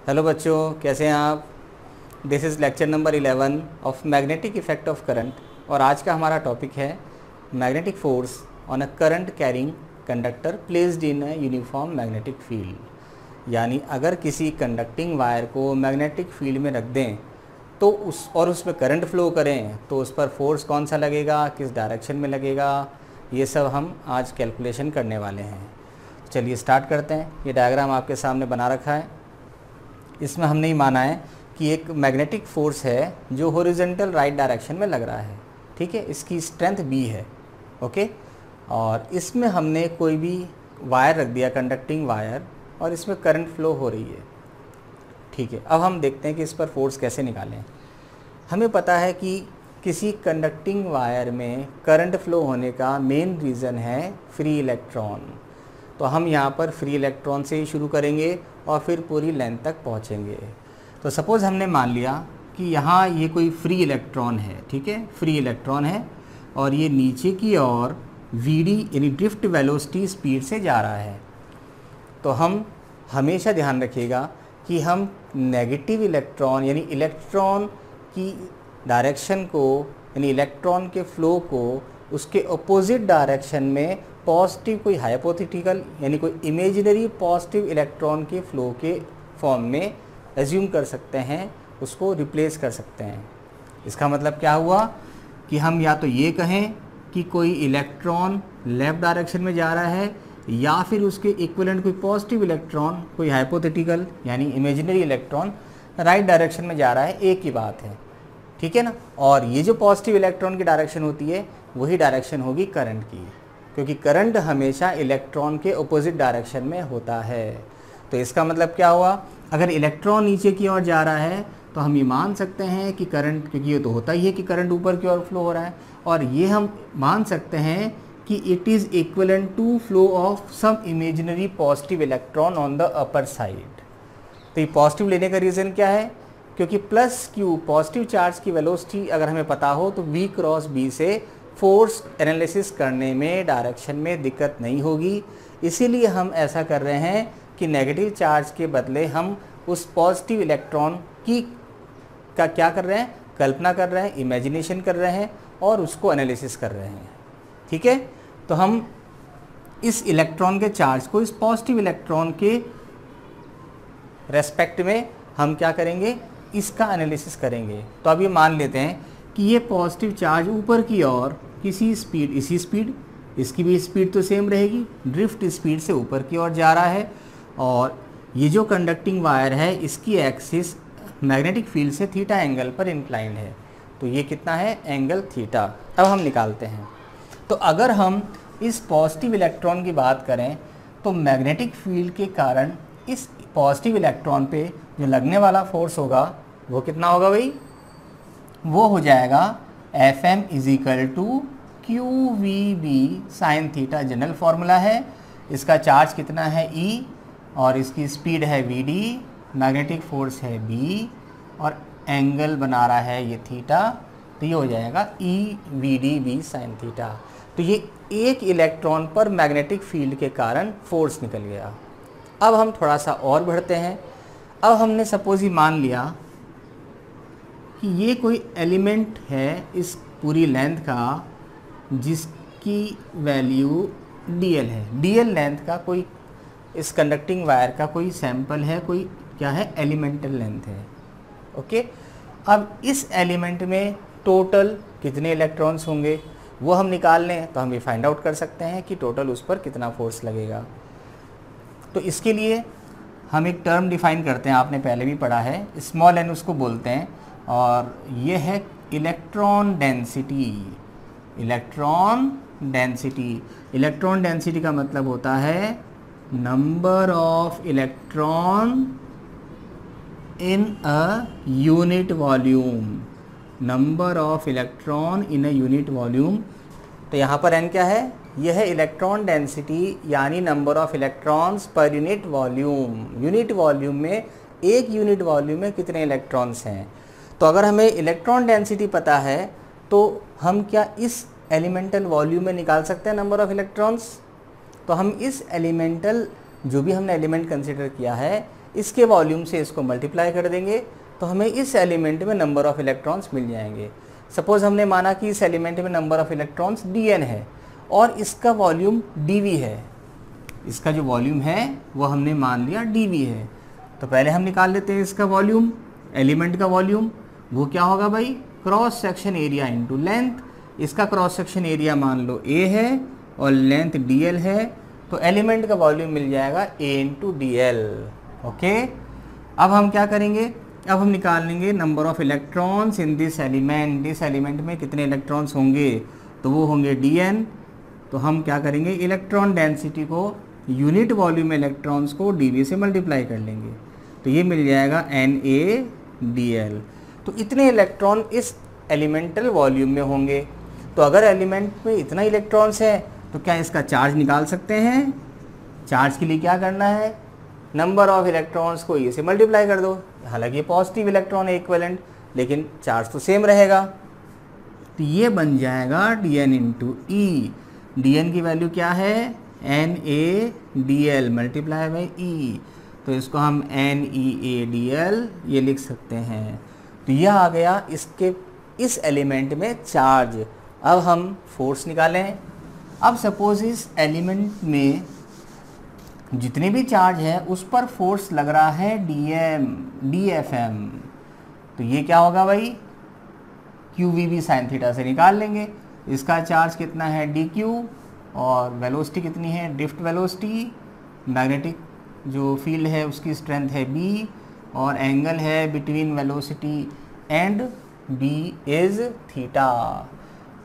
Hello बच्चों, कैसे हैं आप। This is lecture number 11 of magnetic effect of current. और आज का हमारा टॉपिक है magnetic force on a current carrying conductor placed in a uniform magnetic field. यानी अगर किसी कंडक्टिंग वायर को मैग्नेटिक फील्ड में रख दें तो उस पर करंट फ्लो करें तो उस पर फोर्स कौन सा लगेगा, किस डायरेक्शन में लगेगा, ये सब हम आज कैलकुलेशन करने वाले हैं। चलिए स्टार्ट करते हैं। ये डायग्राम आपके सामने बना रखा है। इसमें हमने ही माना है कि एक मैग्नेटिक फोर्स है जो हॉरिजॉन्टल राइट डायरेक्शन में लग रहा है। ठीक है, इसकी स्ट्रेंथ B है। ओके, और इसमें हमने कोई भी वायर रख दिया, कंडक्टिंग वायर, और इसमें करंट फ्लो हो रही है। ठीक है, अब हम देखते हैं कि इस पर फोर्स कैसे निकालें। हमें पता है कि किसी कंडक्टिंग वायर में करंट फ्लो होने का मेन रीज़न है फ्री इलेक्ट्रॉन। तो हम यहाँ पर फ्री इलेक्ट्रॉन से ही शुरू करेंगे और फिर पूरी लेंथ तक पहुँचेंगे। तो सपोज़ हमने मान लिया कि यहाँ ये कोई फ्री इलेक्ट्रॉन है। ठीक है, फ्री इलेक्ट्रॉन है और ये नीचे की ओर Vd यानी ड्रिफ्ट वेलोसिटी स्पीड से जा रहा है। तो हम हमेशा ध्यान रखिएगा कि हम नेगेटिव इलेक्ट्रॉन यानी इलेक्ट्रॉन की डायरेक्शन को यानी इलेक्ट्रॉन के फ्लो को उसके अपोजिट डायरेक्शन में पॉजिटिव कोई हाइपोथेटिकल यानी कोई इमेजिनरी पॉजिटिव इलेक्ट्रॉन के फ्लो के फॉर्म में एज्यूम कर सकते हैं, उसको रिप्लेस कर सकते हैं। इसका मतलब क्या हुआ कि हम या तो ये कहें कि कोई इलेक्ट्रॉन लेफ़्ट डायरेक्शन में जा रहा है या फिर उसके इक्विवेलेंट कोई पॉजिटिव इलेक्ट्रॉन, कोई हाइपोथेटिकल यानी इमेजिनरी इलेक्ट्रॉन राइट डायरेक्शन में जा रहा है। एक ही बात है, ठीक है ना। और ये जो पॉजिटिव इलेक्ट्रॉन की डायरेक्शन होती है वही डायरेक्शन होगी करंट की, क्योंकि करंट हमेशा इलेक्ट्रॉन के अपोजिट डायरेक्शन में होता है। तो इसका मतलब क्या हुआ, अगर इलेक्ट्रॉन नीचे की ओर जा रहा है तो हम ये मान सकते हैं कि करंट, क्योंकि ये तो होता ही है कि करंट ऊपर की ओर फ्लो हो रहा है, और ये हम मान सकते हैं कि it is equivalent to flow of some imaginary positive electron on the upper side. तो ये पॉजिटिव लेने का रीज़न क्या है, क्योंकि प्लस क्यू पॉजिटिव चार्ज की वेलोसिटी अगर हमें पता हो तो V क्रॉस B से फोर्स एनालिसिस करने में डायरेक्शन में दिक्कत नहीं होगी। इसीलिए हम ऐसा कर रहे हैं कि नेगेटिव चार्ज के बदले हम उस पॉजिटिव इलेक्ट्रॉन की का क्या कर रहे हैं, कल्पना कर रहे हैं, इमेजिनेशन कर रहे हैं और उसको एनालिसिस कर रहे हैं। ठीक है, तो हम इस इलेक्ट्रॉन के चार्ज को इस पॉजिटिव इलेक्ट्रॉन के रेस्पेक्ट में हम क्या करेंगे, इसका एनालिसिस करेंगे। तो अब ये मान लेते हैं कि ये पॉजिटिव चार्ज ऊपर की ओर किसी स्पीड, इसी स्पीड, इसकी भी स्पीड तो सेम रहेगी, ड्रिफ्ट स्पीड से ऊपर की ओर जा रहा है, और ये जो कंडक्टिंग वायर है इसकी एक्सिस मैग्नेटिक फील्ड से थीटा एंगल पर इंक्लाइंड है। तो ये कितना है, एंगल थीटा। अब हम निकालते हैं। तो अगर हम इस पॉजिटिव इलेक्ट्रॉन की बात करें तो मैग्नेटिक फील्ड के कारण इस पॉजिटिव इलेक्ट्रॉन पे जो लगने वाला फोर्स होगा वो कितना होगा भाई, वो हो जाएगा Fm equal to QVB sine theta. General formula है। इसका चार्ज कितना है E, और इसकी स्पीड है Vd, मैग्नेटिक फोर्स है B, और एंगल बना रहा है ये थीटा। तो ये हो जाएगा EVdB साइन थीटा। तो ये एक इलेक्ट्रॉन पर मैग्नेटिक फील्ड के कारण फोर्स निकल गया। अब हम थोड़ा सा और बढ़ते हैं। अब हमने सपोज ही मान लिया कि ये कोई एलिमेंट है इस पूरी लेंथ का जिसकी वैल्यू dl है। dl लेंथ का कोई इस कंडक्टिंग वायर का कोई सैंपल है, कोई क्या है, एलिमेंटल लेंथ है। ओके, अब इस एलिमेंट में टोटल कितने इलेक्ट्रॉन्स होंगे वो हम निकाल लें तो हम ये फाइंड आउट कर सकते हैं कि टोटल उस पर कितना फोर्स लगेगा। तो इसके लिए हम एक टर्म डिफाइन करते हैं, आपने पहले भी पढ़ा है, स्मॉल n उसको बोलते हैं, और ये है electron density. Electron density, electron density का मतलब होता है number of electron in a unit volume. Number of electron in a unit volume. तो यहाँ पर n क्या है, यह है इलेक्ट्रॉन डेंसिटी यानी number of electrons per unit volume. Unit volume में, एक यूनिट वॉल्यूम में कितने इलेक्ट्रॉन्स हैं। तो अगर हमें इलेक्ट्रॉन डेंसिटी पता है तो हम क्या इस एलिमेंटल वॉल्यूम में निकाल सकते हैं नंबर ऑफ इलेक्ट्रॉन्स। तो हम इस एलिमेंटल, जो भी हमने एलिमेंट कंसिडर किया है, इसके वॉल्यूम से इसको मल्टीप्लाई कर देंगे तो हमें इस एलिमेंट में नंबर ऑफ इलेक्ट्रॉन्स मिल जाएंगे। सपोज़ हमने माना कि इस एलिमेंट में नंबर ऑफ इलेक्ट्रॉन्स dn है और इसका वॉल्यूम dv है, इसका जो वॉल्यूम है वो हमने मान लिया dv है। तो पहले हम निकाल लेते हैं इसका वॉल्यूम, एलिमेंट का वॉल्यूम। वो क्या होगा भाई, cross section area into length. इसका क्रॉस सेक्शन एरिया मान लो a है और लेंथ dl है, तो एलिमेंट का वॉल्यूम मिल जाएगा a इंटू dl। ओके, अब हम क्या करेंगे, अब हम निकाल लेंगे number of electrons in this element. इस एलिमेंट में कितने इलेक्ट्रॉन्स होंगे, तो वो होंगे dn। तो हम क्या करेंगे, इलेक्ट्रॉन डेंसिटी को, यूनिट वॉल्यूम इलेक्ट्रॉन्स को dv से मल्टीप्लाई कर लेंगे, तो ये मिल जाएगा NaDl। तो इतने इलेक्ट्रॉन इस एलिमेंटल वॉल्यूम में होंगे। तो अगर एलिमेंट में इतना इलेक्ट्रॉन्स है तो क्या इसका चार्ज निकाल सकते हैं। चार्ज के लिए क्या करना है, नंबर ऑफ इलेक्ट्रॉन्स को ए से मल्टीप्लाई कर दो। हालांकि ये पॉजिटिव इलेक्ट्रॉन है इक्विवेलेंट, लेकिन चार्ज तो सेम रहेगा। तो ये बन जाएगा dn इंटू ई। dn की वैल्यू क्या है, NaDl मल्टीप्लाई बाई ई। तो इसको हम NeADl ये लिख सकते हैं। तो यह आ गया इसके, इस एलिमेंट में चार्ज। अब हम फोर्स निकालें। अब सपोज इस एलिमेंट में जितने भी चार्ज है उस पर फोर्स लग रहा है DFM। तो ये क्या होगा भाई, QVB sin थीटा से निकाल लेंगे। इसका चार्ज कितना है dq और वेलोसिटी कितनी है, ड्रिफ्ट वेलोसिटी। मैग्नेटिक जो फील्ड है उसकी स्ट्रेंथ है b और एंगल है between velocity and b is theta.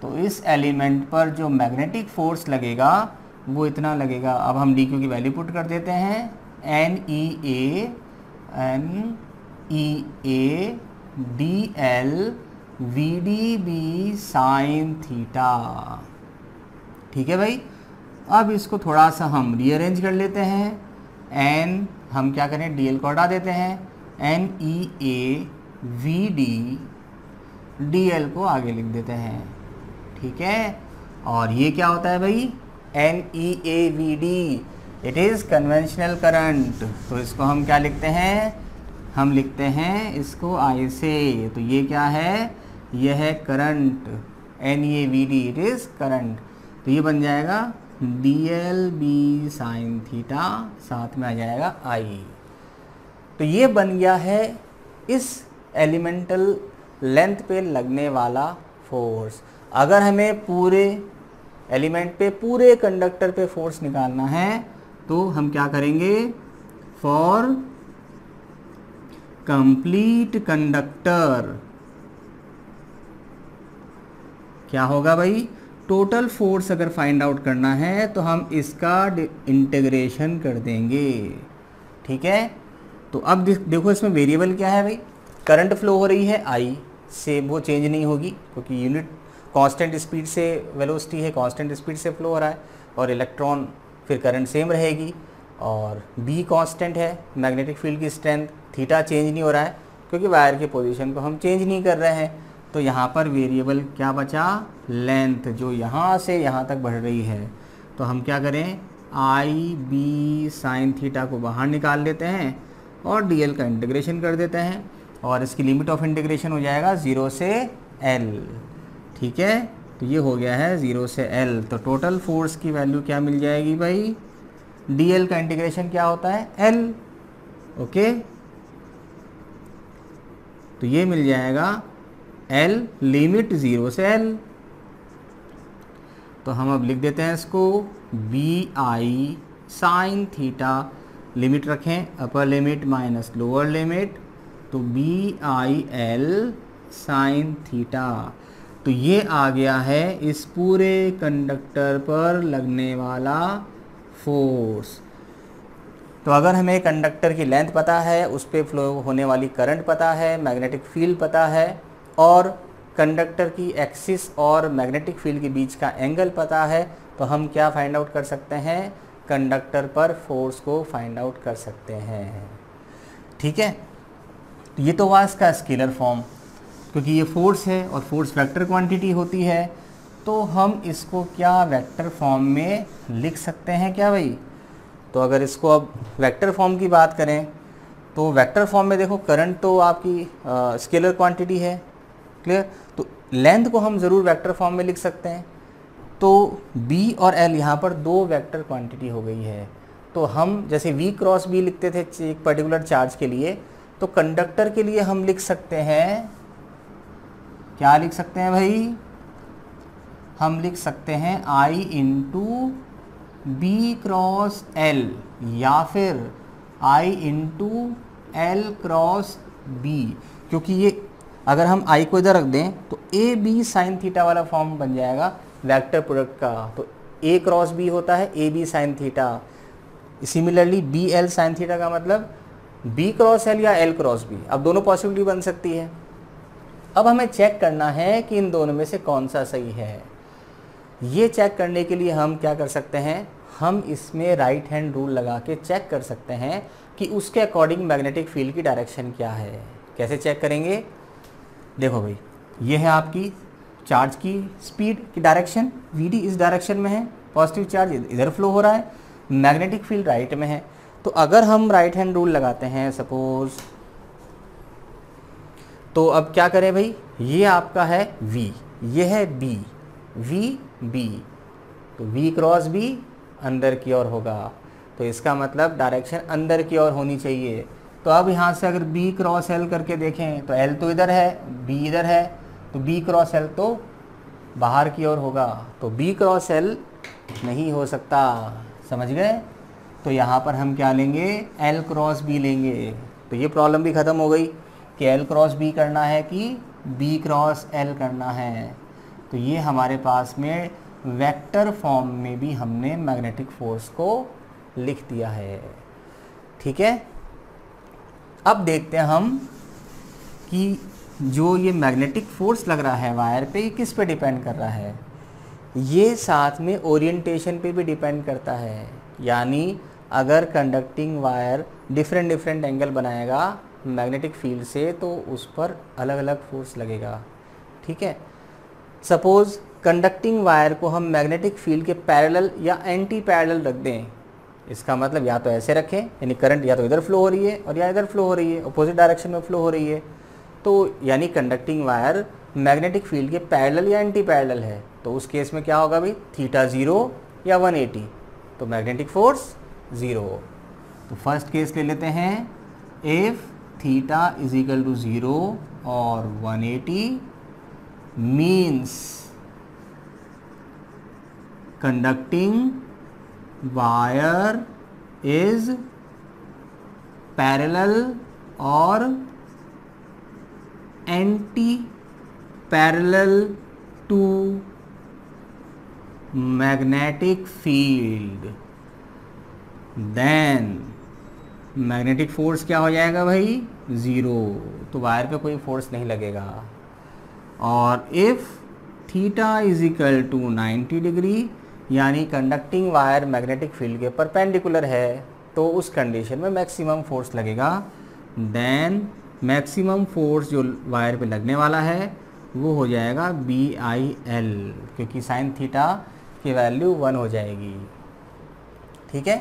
तो इस एलिमेंट पर जो मैग्नेटिक फोर्स लगेगा वो इतना लगेगा। अब हम dq की वैल्यू पुट कर देते हैं, NeADl VdB sin थीटा। ठीक है भाई, अब इसको थोड़ा सा हम रीअरेंज कर लेते हैं। n हम क्या करें, dl को हटा देते हैं, NeAVdl को आगे लिख देते हैं। ठीक है, और ये क्या होता है भाई, NeAVd, it is conventional current. तो इसको हम क्या लिखते हैं, हम लिखते हैं इसको I से। तो ये क्या है, यह है current, NeAVd it is current. तो ये बन जाएगा DLB sin थीटा, साथ में आ जाएगा I। तो ये बन गया है इस एलिमेंटल लेंथ पे लगने वाला फोर्स। अगर हमें पूरे एलिमेंट पे, पूरे कंडक्टर पे फोर्स निकालना है तो हम क्या करेंगे, फॉर कंप्लीट कंडक्टर क्या होगा भाई, टोटल फोर्स अगर फाइंड आउट करना है तो हम इसका इंटीग्रेशन कर देंगे। ठीक है, तो अब देखो इसमें वेरिएबल क्या है भाई, करंट फ्लो हो रही है I से, वो चेंज नहीं होगी क्योंकि यूनिट कांस्टेंट स्पीड से वेलोसिटी है, कांस्टेंट स्पीड से फ्लो हो रहा है, और इलेक्ट्रॉन फिर करंट सेम रहेगी, और B कांस्टेंट है, मैग्नेटिक फील्ड की स्ट्रेंथ, थीटा चेंज नहीं हो रहा है क्योंकि वायर की पोजीशन को हम चेंज नहीं कर रहे हैं। तो यहाँ पर वेरिएबल क्या बचा, लेंथ, जो यहाँ से यहाँ तक बढ़ रही है। तो हम क्या करें, IB sin थीटा को बाहर निकाल देते हैं और DL का इंटीग्रेशन कर देते हैं, और इसकी लिमिट ऑफ इंटीग्रेशन हो जाएगा 0 से L। ठीक है, तो ये हो गया है 0 से L। तो टोटल फोर्स की वैल्यू क्या मिल जाएगी भाई, DL का इंटीग्रेशन क्या होता है, L। ओके, तो ये मिल जाएगा L लिमिट 0 से L। तो हम अब लिख देते हैं इसको BI sin थीटा, लिमिट रखें upper limit minus lower limit, तो BIL sin थीटा। तो ये आ गया है इस पूरे कंडक्टर पर लगने वाला फोर्स। तो अगर हमें कंडक्टर की लेंथ पता है, उस पर फ्लो होने वाली करंट पता है, मैग्नेटिक फील्ड पता है, और कंडक्टर की एक्सिस और मैग्नेटिक फील्ड के बीच का एंगल पता है, तो हम क्या फाइंड आउट कर सकते हैं, कंडक्टर पर फोर्स को फाइंड आउट कर सकते हैं। ठीक है, तो ये तो हुआ इसका स्केलर फॉर्म, क्योंकि ये फोर्स है और फोर्स वेक्टर क्वांटिटी होती है, तो हम इसको क्या वेक्टर फॉर्म में लिख सकते हैं क्या भाई। तो अगर इसको अब वेक्टर फॉर्म की बात करें तो वेक्टर फॉर्म में देखो करंट तो आपकी स्केलर क्वांटिटी है, क्लियर। तो लेंथ को हम ज़रूर वेक्टर फॉर्म में लिख सकते हैं। तो B और L यहाँ पर दो वेक्टर क्वांटिटी हो गई है। तो हम जैसे V क्रॉस B लिखते थे एक पर्टिकुलर चार्ज के लिए, तो कंडक्टर के लिए हम लिख सकते हैं, क्या लिख सकते हैं भाई, हम लिख सकते हैं I into B cross L या फिर I into L cross B, क्योंकि ये अगर हम I को इधर रख दें तो ए बी साइन थीटा वाला फॉर्म बन जाएगा वेक्टर प्रोडक्ट का। तो A क्रॉस B होता है A B sine theta, similarly B L sine theta का मतलब B क्रॉस L या L क्रॉस B। अब दोनों पॉसिबिलिटी बन सकती है। अब हमें चेक करना है कि इन दोनों में से कौन सा सही है। ये चेक करने के लिए हम क्या कर सकते हैं, हम इसमें राइट हैंड रूल लगा के चेक कर सकते हैं कि उसके अकॉर्डिंग मैग्नेटिक फील्ड की डायरेक्शन क्या है। कैसे चेक करेंगे, देखो भाई, ये है आपकी चार्ज की स्पीड की डायरेक्शन, वीडी इस डायरेक्शन में है, पॉजिटिव चार्ज इधर फ्लो हो रहा है, मैग्नेटिक फील्ड राइट में है। तो अगर हम राइट हैंड रूल लगाते हैं सपोज, तो अब क्या करें भाई, ये आपका है V, ये है B, V B, तो V क्रॉस B अंदर की ओर होगा, तो इसका मतलब डायरेक्शन अंदर की ओर होनी चाहिए। तो अब यहाँ से अगर B क्रॉस L करके देखें तो L तो इधर है, B इधर है, तो B क्रॉस L तो बाहर की ओर होगा, तो B क्रॉस L नहीं हो सकता, समझ गए। तो यहाँ पर हम क्या लेंगे, L क्रॉस B लेंगे। तो ये प्रॉब्लम भी ख़त्म हो गई कि L क्रॉस B करना है कि B क्रॉस L करना है। तो ये हमारे पास में वेक्टर फॉर्म में भी हमने मैग्नेटिक फोर्स को लिख दिया है, ठीक है। अब देखते हैं हम कि जो ये मैग्नेटिक फोर्स लग रहा है वायर पे, ये किस पे डिपेंड कर रहा है। ये साथ में ओरिएंटेशन पे भी डिपेंड करता है, यानी अगर conducting wire different different angle बनाएगा मैग्नेटिक फील्ड से तो उस पर अलग अलग फोर्स लगेगा, ठीक है। सपोज़ कंडक्टिंग वायर को हम मैग्नेटिक फील्ड के पैरेलल या एंटी पैरेलल रख दें, इसका मतलब या तो ऐसे रखें, यानी करंट या तो इधर फ्लो हो रही है और या इधर फ्लो हो रही है, अपोजिट डायरेक्शन में फ्लो हो रही है, तो यानी कंडक्टिंग वायर मैग्नेटिक फील्ड के पैरेलल या एंटी पैरेलल है। तो उस केस में क्या होगा भाई, थीटा 0 या 180, तो मैग्नेटिक फोर्स 0। तो फर्स्ट केस ले लेते हैं, if theta is equal to 0 और 180 means conducting wire is parallel और anti parallel to magnetic field, then magnetic force क्या हो जाएगा भाई, 0। तो वायर पे कोई फोर्स नहीं लगेगा। और if theta is equal to 90 degree, यानी कंडक्टिंग वायर मैग्नेटिक फील्ड के परपेंडिकुलर है, तो उस कंडीशन में मैक्सिमम फोर्स लगेगा। देन मैक्सिमम फोर्स जो वायर पे लगने वाला है वो हो जाएगा BIL, क्योंकि साइन थीटा की वैल्यू 1 हो जाएगी, ठीक है।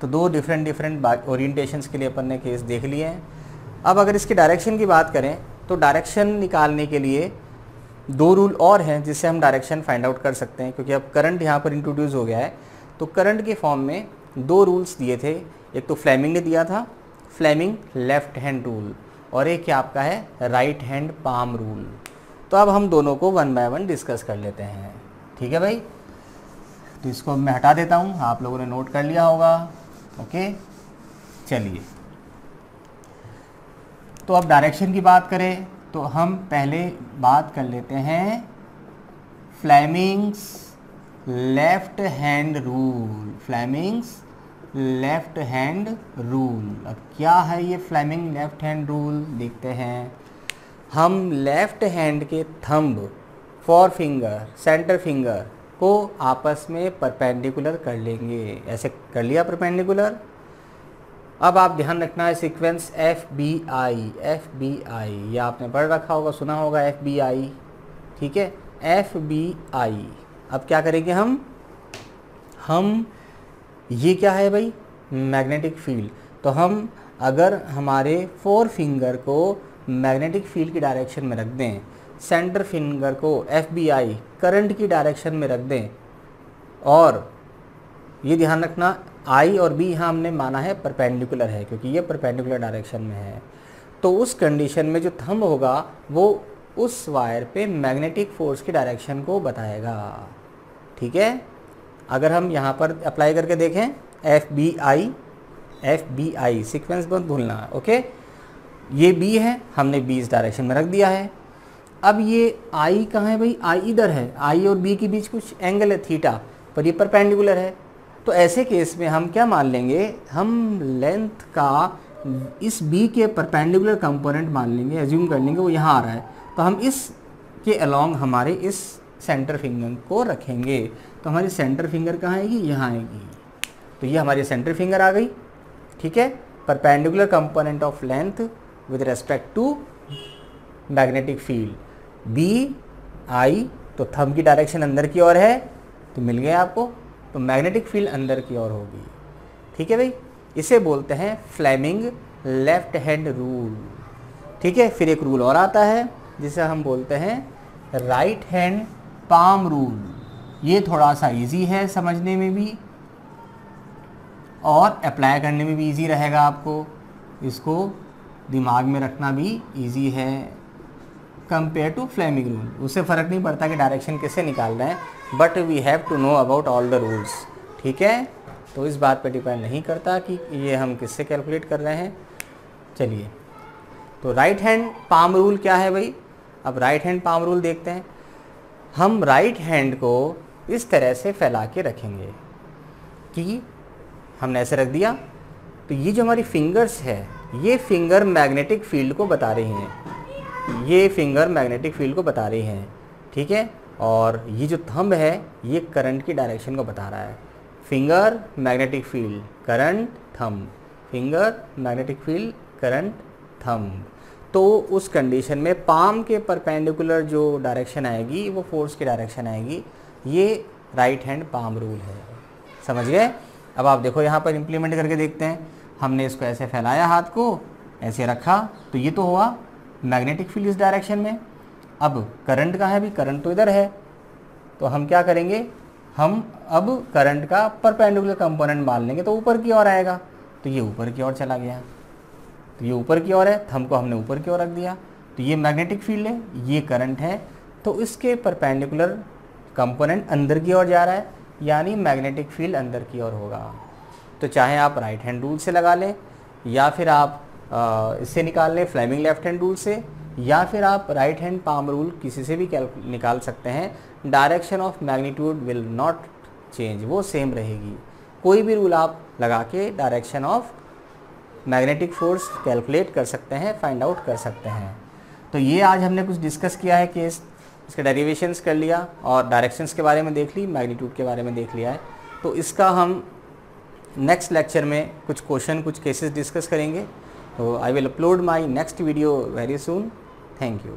तो दो डिफरेंट ओरिएंटेशंस के लिए अपन ने केस देख लिए हैं। अब अगर इसकी डायरेक्शन की बात करें तो डायरेक्शन निकालने के लिए दो रूल और हैं जिससे हम डायरेक्शन फाइंड आउट कर सकते हैं, क्योंकि अब करंट यहाँ पर इंट्रोड्यूस हो गया है। तो करंट के फॉर्म में दो रूल्स दिए थे, एक तो फ्लेमिंग ने दिया था, फ्लेमिंग लेफ्ट हैंड रूल, और एक क्या आपका है राइट हैंड पाम रूल। तो अब हम दोनों को 1 बाय 1 डिस्कस कर लेते हैं, ठीक है भाई। तो इसको मैं हटा देता हूँ, आप लोगों ने नोट कर लिया होगा, ओके। चलिए, तो अब डायरेक्शन की बात करें तो हम पहले बात कर लेते हैं Fleming's left hand rule. Fleming's left hand rule, अब क्या है ये फ्लेमिंग लेफ्ट हैंड रूल, देखते हैं। हम लेफ्ट हैंड के thumb, four finger, centre finger को आपस में परपेंडिकुलर कर लेंगे, ऐसे कर लिया परपेंडिकुलर। अब आप ध्यान रखना है सीक्वेंस FBI, FBI ये आपने पढ़ रखा होगा, सुना होगा FBI, ठीक है, FBI। अब क्या करेंगे हम ये क्या है भाई, मैग्नेटिक फील्ड, तो हम अगर हमारे 4 फिंगर को मैग्नेटिक फील्ड की डायरेक्शन में रख दें, सेंटर फिंगर को FBI करंट की डायरेक्शन में रख दें, और ये ध्यान रखना I और B यहाँ हमने माना है परपेंडिकुलर है क्योंकि ये परपेंडिकुलर डायरेक्शन में है, तो उस कंडीशन में जो थंब होगा वो उस वायर पे मैग्नेटिक फोर्स की डायरेक्शन को बताएगा। ठीक है, अगर हम यहाँ पर अप्लाई करके देखें FBI सीक्वेंस मत भूलना, ओके। ये B है, हमने B इस डायरेक्शन में रख दिया है। अब ये I कहाँ है भाई, I इधर है, I और B के बीच कुछ एंगल है थीटा, पर ये परपेंडिकुलर है। तो ऐसे केस में हम क्या मान लेंगे, हम लेंथ का इस B के परपेंडिकुलर कंपोनेंट मान लेंगे, एज्यूम कर लेंगे वो यहाँ आ रहा है, तो हम इस के अलोंग हमारे इस सेंटर फिंगर को रखेंगे। तो हमारी सेंटर फिंगर कहाँ आएगी, यहाँ आएगी। तो ये हमारी सेंटर फिंगर आ गई। ठीक है, perpendicular component of length with respect to magnetic field BI, तो थंब की डायरेक्शन अंदर की ओर है, तो मिल गया आपको, तो मैग्नेटिक फील्ड अंदर की ओर होगी। ठीक है भाई, इसे बोलते हैं फ्लेमिंग लेफ्ट हैंड रूल। ठीक है, फिर एक रूल और आता है जिसे हम बोलते हैं राइट हैंड पाम रूल। ये थोड़ा सा इजी है समझने में भी और अप्लाई करने में भी इजी रहेगा, आपको इसको दिमाग में रखना भी इजी है कंपेयर टू फ्लेमिंग रूल। उससे फ़र्क नहीं पड़ता कि डायरेक्शन कैसे निकाल रहे हैं, but we have to know about all the rules. ठीक है, तो इस बात पे डिपेंड नहीं करता कि ये हम किससे कैलकुलेट कर रहे हैं। चलिए, तो राइट हैंड पाम रूल क्या है भाई, अब राइट हैंड पाम रूल देखते हैं। हम राइट हैंड को इस तरह से फैला के रखेंगे कि हमने ऐसे रख दिया, तो ये जो हमारी फिंगर्स है, ये फिंगर मैग्नेटिक फील्ड को बता रही हैं, ये फिंगर मैग्नेटिक फील्ड को बता रही हैं। ठीक है, और ये जो थंब है ये करंट की डायरेक्शन को बता रहा है। Finger magnetic field current thumb, finger magnetic field current thumb. तो उस कंडीशन में पाम के परपेंडिकुलर जो डायरेक्शन आएगी वो फोर्स की डायरेक्शन आएगी। ये राइट हैंड पाम रूल है, समझ गए। अब आप देखो यहाँ पर इम्प्लीमेंट करके देखते हैं। हमने इसको ऐसे फैलाया, हाथ को ऐसे रखा, तो ये तो हुआ मैग्नेटिक फील्ड इस डायरेक्शन में। अब करंट कहाँ है, भी करंट तो इधर है, तो हम क्या करेंगे, हम अब करंट का परपेंडिकुलर कंपोनेंट मान लेंगे, तो ऊपर की ओर आएगा, तो ये ऊपर की ओर चला गया, तो ये ऊपर की ओर है, थंब को हमने ऊपर की ओर रख दिया, तो ये मैग्नेटिक फील्ड है, ये करंट है, तो इसके परपेंडिकुलर कंपोनेंट अंदर की ओर जा रहा है, यानी मैग्नेटिक फील्ड अंदर की ओर होगा। तो चाहे आप राइट हैंड रूल से लगा लें, या फिर आप इससे निकाल लें फ्लेमिंग लेफ्ट हैंड रूल से, या फिर आप राइट हैंड पाम रूल किसी से भी निकाल सकते हैं। Direction of magnitude will not change, वो सेम रहेगी। कोई भी रूल आप लगा के direction of magnetic force calculate कर सकते हैं, फाइंड आउट कर सकते हैं। तो ये आज हमने कुछ डिस्कस किया है केस, इसके डेरिवेशंस कर लिया और डायरेक्शंस के बारे में देख ली, मैग्नीट्यूड के बारे में देख लिया है। तो इसका हम नेक्स्ट लेक्चर में कुछ क्वेश्चन, कुछ केसेस डिस्कस करेंगे। तो I will upload my next video very soon. Thank you.